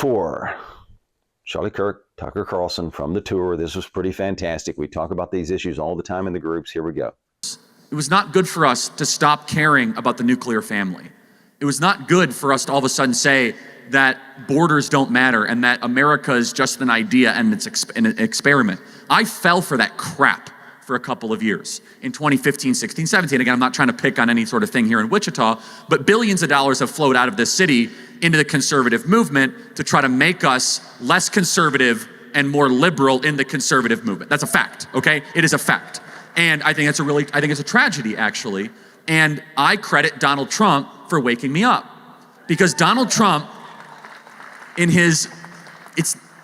4. Charlie Kirk, Tucker Carlson from the tour. This was pretty fantastic. We talk about these issues all the time in the groups. Here we go. It was not good for us to stop caring about the nuclear family. It was not good for us to all of a sudden say that borders don't matter and that America is just an idea and it's an experiment. I fell for that crap for a couple of years. In 2015, 16, 17, again, I'm not trying to pick on any sort of thing here in Wichita, but billions of dollars have flowed out of this city into the conservative movement to try to make us less conservative and more liberal in the conservative movement. That's a fact, okay? It is a fact. And I think it's a tragedy, actually. And I credit Donald Trump for waking me up. Because Donald Trump,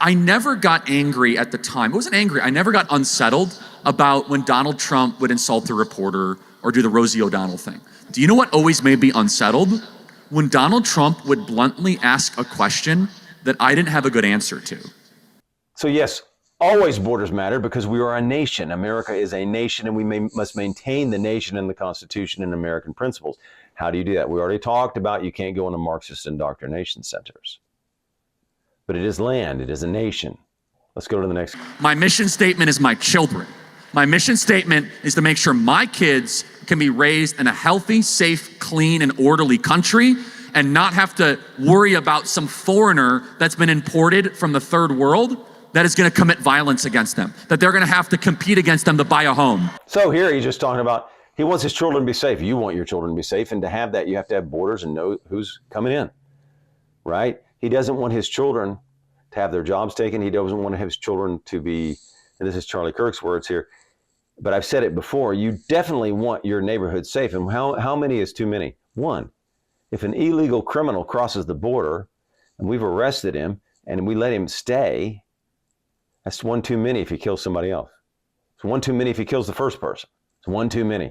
I never got angry at the time. I wasn't angry. I never got unsettled about when Donald Trump would insult a reporter or do the Rosie O'Donnell thing. Do you know what always made me unsettled? When Donald Trump would bluntly ask a question that I didn't have a good answer to. So yes, always borders matter because we are a nation. America is a nation, and we must maintain the nation and the Constitution and American principles. How do you do that? We already talked about you can't go into Marxist indoctrination centers. But it is land. It is a nation. Let's go to the next. My mission statement is my children. My mission statement is to make sure my kids can be raised in a healthy, safe, clean, and orderly country and not have to worry about some foreigner that's been imported from the third world that is going to commit violence against them, that they're going to have to compete against them to buy a home. So here he's just talking about he wants his children to be safe. You want your children to be safe, and to have that, you have to have borders and know who's coming in, right? He doesn't want his children to have their jobs taken. He doesn't want his children to be, and this is Charlie Kirk's words here, but I've said it before, you definitely want your neighborhood safe. And how many is too many? One. If an illegal criminal crosses the border and we've arrested him and we let him stay, that's one too many if he kills somebody else. It's one too many if he kills the first person. It's one too many.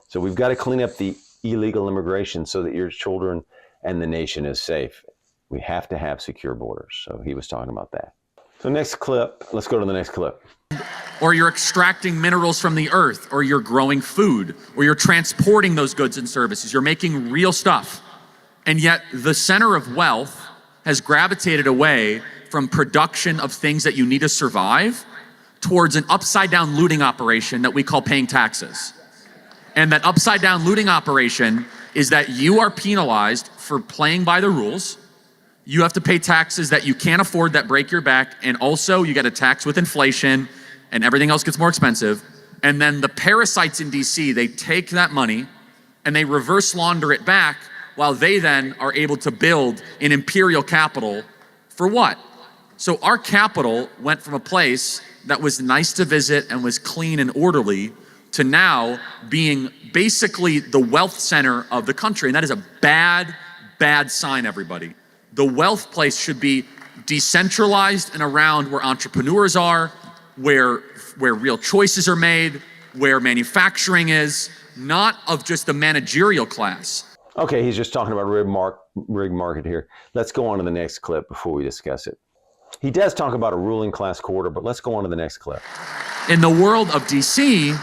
So we've got to clean up the illegal immigration so that your children and the nation is safe. We have to have secure borders. So he was talking about that. So next clip, let's go to the next clip. Or you're extracting minerals from the earth, or you're growing food, or you're transporting those goods and services. You're making real stuff. And yet the center of wealth has gravitated away from production of things that you need to survive towards an upside down looting operation that we call paying taxes. And that upside down looting operation is that you are penalized for playing by the rules. You have to pay taxes that you can't afford that break your back, and also you get a tax with inflation and everything else gets more expensive. And then the parasites in DC, they take that money and they reverse launder it back while they then are able to build an imperial capital for what? So our capital went from a place that was nice to visit and was clean and orderly to now being basically the wealth center of the country. And that is a bad, bad sign, everybody. The wealth place should be decentralized and around where entrepreneurs are, where real choices are made, where manufacturing is, not of just the managerial class. Okay, he's just talking about rig market here. Let's go on to the next clip before we discuss it. He does talk about a ruling class quarter, but let's go on to the next clip. In the world of DC,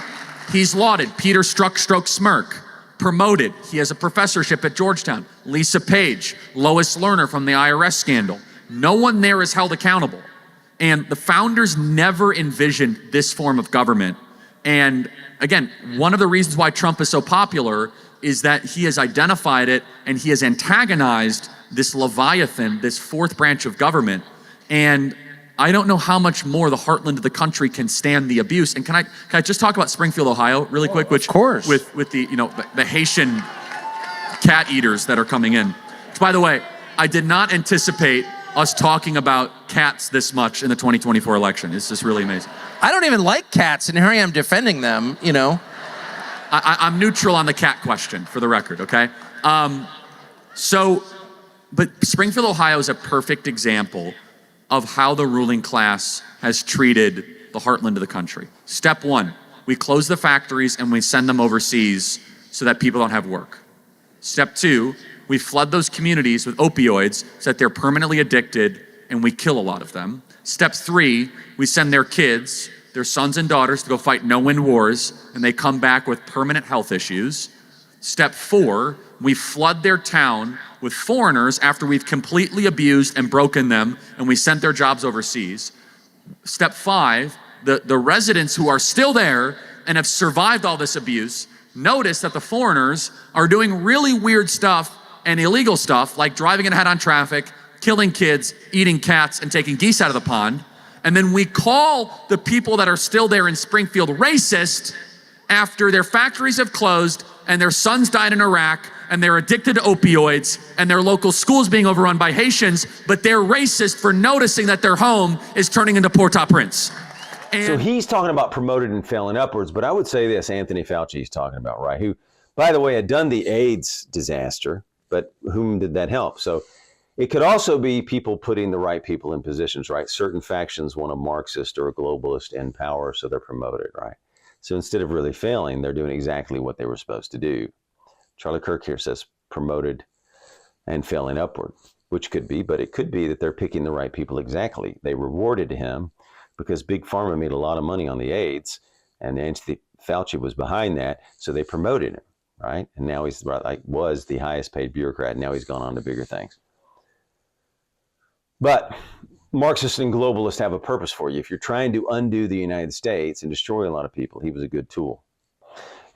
he's lauded. Peter Strzok Smirk, promoted. He has a professorship at Georgetown. Lisa Page, Lois Lerner from the IRS scandal. No one there is held accountable. And the founders never envisioned this form of government. And again, one of the reasons why Trump is so popular is that he has identified it and he has antagonized this Leviathan, this fourth branch of government. And I don't know how much more the heartland of the country can stand the abuse. And can I just talk about Springfield, Ohio, really quick? Which, of course. With the the Haitian cat eaters that are coming in. Which, by the way, I did not anticipate us talking about cats this much in the 2024 election. It's just really amazing. I don't even like cats, and here I am defending them. You know. I'm neutral on the cat question, for the record. Okay. But Springfield, Ohio, is a perfect example of how the ruling class has treated the heartland of the country. Step one, we close the factories and we send them overseas so that people don't have work. Step two, we flood those communities with opioids so that they're permanently addicted and we kill a lot of them. Step three, we send their kids, their sons and daughters, to go fight no-win wars, and they come back with permanent health issues. Step four, we flood their town with foreigners after we've completely abused and broken them and we sent their jobs overseas. Step 5, the residents who are still there and have survived all this abuse notice that the foreigners are doing really weird stuff and illegal stuff like driving in head-on traffic, killing kids, eating cats, and taking geese out of the pond. And then we call the people that are still there in Springfield racist after their factories have closed and their sons died in Iraq and they're addicted to opioids and their local schools being overrun by Haitians, but they're racist for noticing that their home is turning into Port-au-Prince. So he's talking about promoted and failing upwards, but I would say this, Anthony Fauci he's talking about, right? Who, by the way, had done the AIDS disaster, but whom did that help? So it could also be people putting the right people in positions, right? Certain factions want a Marxist or a globalist in power, so they're promoted, right? So instead of really failing, they're doing exactly what they were supposed to do. Charlie Kirk here says promoted and failing upward, which could be, but it could be that they're picking the right people exactly. They rewarded him because Big Pharma made a lot of money on the AIDS, and Anthony Fauci was behind that, so they promoted him, right? And now he's was the highest paid bureaucrat, and now he's gone on to bigger things. But Marxists and globalists have a purpose for you. If you're trying to undo the United States and destroy a lot of people, he was a good tool.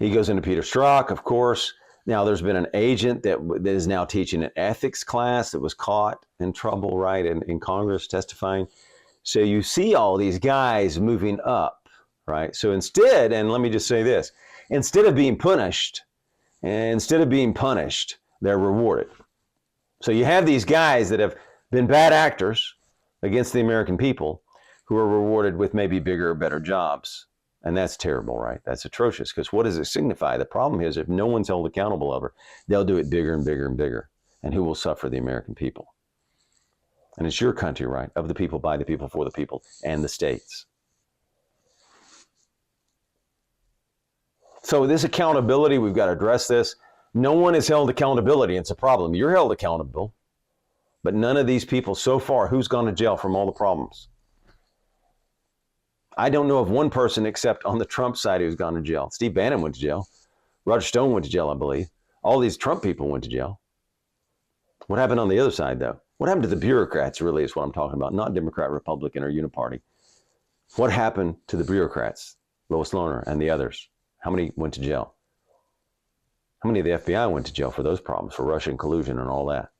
He goes into Peter Strzok, of course. Now, there's been an agent that is now teaching an ethics class that was caught in trouble, right, in Congress testifying. So you see all these guys moving up, right? So instead, and let me just say this, instead of being punished, they're rewarded. So you have these guys that have been bad actors against the American people who are rewarded with maybe bigger or better jobs. And that's terrible, right? That's atrocious, because what does it signify? The problem is if no one's held accountable over, they'll do it bigger and bigger and bigger. And who will suffer? The American people. And it's your country, right? Of the people, by the people, for the people, and the states. So this accountability, we've got to address this. No one is held accountability. It's a problem. You're held accountable. But none of these people so far, who's gone to jail from all the problems? I don't know of one person except on the Trump side who's gone to jail. Steve Bannon went to jail. Roger Stone went to jail, I believe. All these Trump people went to jail. What happened on the other side, though? What happened to the bureaucrats, really, is what I'm talking about, not Democrat, Republican, or Uniparty. What happened to the bureaucrats, Lois Lerner and the others? How many went to jail? How many of the FBI went to jail for those problems, for Russian collusion and all that?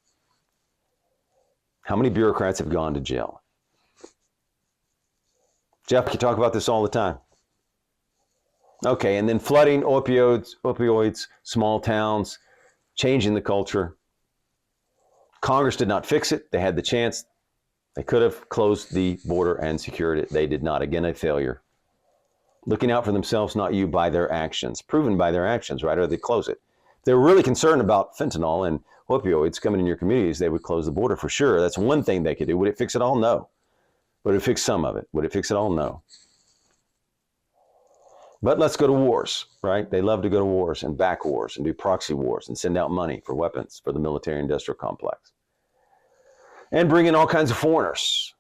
How many bureaucrats have gone to jail? Jeff, you talk about this all the time. Okay, and then flooding, opioids, small towns, changing the culture. Congress did not fix it. They had the chance. They could have closed the border and secured it. They did not. Again, a failure. Looking out for themselves, not you, by their actions. Proven by their actions, right? Or they close it. If they were really concerned about fentanyl and opioids coming in your communities, they would close the border for sure. That's one thing they could do. Would it fix it all? No. Would it fix some of it? Would it fix it all? No. But let's go to wars, right? They love to go to wars and back wars and do proxy wars and send out money for weapons for the military-industrial complex. And bring in all kinds of foreigners.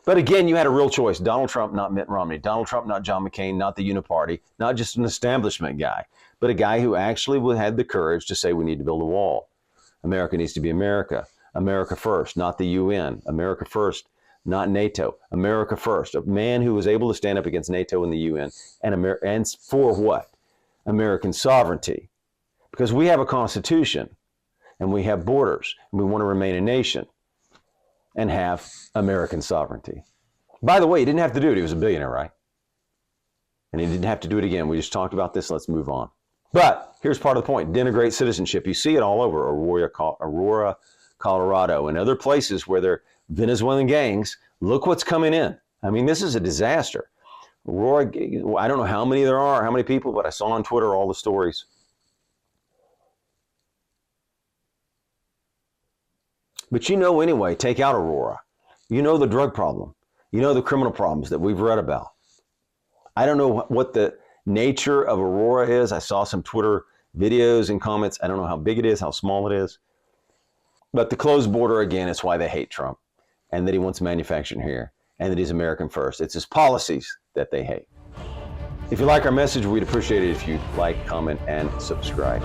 But again, you had a real choice. Donald Trump, not Mitt Romney. Donald Trump, not John McCain, not the Uniparty, not just an establishment guy, but a guy who actually had the courage to say we need to build a wall. America needs to be America. America first, not the UN. America first, not NATO. America first. A man who was able to stand up against NATO and the UN and for what? American sovereignty. Because we have a constitution and we have borders and we want to remain a nation and have American sovereignty. By the way, he didn't have to do it. He was a billionaire, right? And he didn't have to do it again. We just talked about this. Let's move on. But here's part of the point. Denigrate citizenship. You see it all over Aurora, Colorado, and other places where they're Venezuelan gangs. Look what's coming in. I mean, this is a disaster. Aurora, I don't know how many there are, how many people, but I saw on Twitter all the stories. But you know anyway, take out Aurora. You know the drug problem. You know the criminal problems that we've read about. I don't know what the nature of Aurora is. I saw some Twitter videos and comments. I don't know how big it is, how small it is. But the closed border, again, is why they hate Trump and that he wants manufacturing here and that he's American first. It's his policies that they hate. If you like our message, we'd appreciate it if you like, comment, and subscribe.